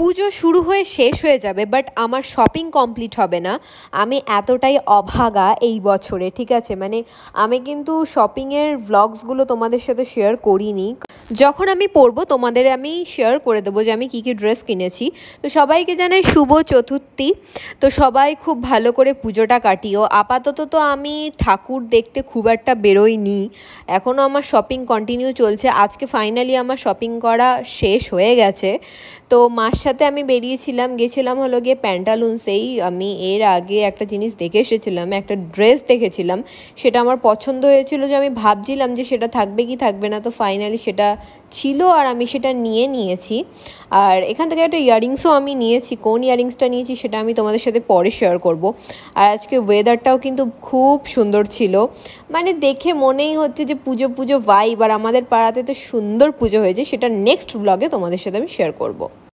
পুজো শুরু হয়ে শেষ হয়ে যাবে, বাট আমার শপিং কমপ্লিট হবে না। আমি এতটাই অভাগা এই বছরে, ঠিক আছে? মানে আমি কিন্তু শপিংয়ের ভ্লগসগুলো তোমাদের সাথে শেয়ার করিনি। যখন আমি পরবো তোমাদের আমি শেয়ার করে দেবো যে আমি কী কী ড্রেস কিনেছি। তো সবাইকে জানাই শুভ চতুর্থী। তো সবাই খুব ভালো করে পুজোটা কাটিও। আপাতত তো আমি ঠাকুর দেখতে খুব একটা বেরোইনি, এখনও আমার শপিং কন্টিনিউ চলছে। আজকে ফাইনালি আমার শপিং করা শেষ হয়ে গেছে। তো মার সাথে আমি গেছিলাম হলো গিয়ে প্যান্টালুন্সেই। আমি এর আগে একটা জিনিস দেখে এসেছিলাম, একটা ড্রেস দেখেছিলাম, সেটা আমার পছন্দ হয়েছিল, যে আমি ভাবছিলাম যে সেটা থাকবে কি থাকবে না। তো ফাইনালি সেটা ছিল আর আমি সেটা নিয়েছি। আর এখান থেকে একটা ইয়াররিংসও আমি নিয়েছি। কোন ইয়াররিংসটা নিয়েছি সেটা আমি তোমাদের সাথে পরে শেয়ার করব। আর আজকে ওয়েদারটাও কিন্তু খুব সুন্দর ছিল, মানে দেখে মনেই হচ্ছে যে পুজো পুজো ভাইব। আর আমাদের পাড়াতে তো সুন্দর পুজো হয়েছে, সেটা নেক্সট ব্লগে তোমাদের সাথে আমি শেয়ার করব।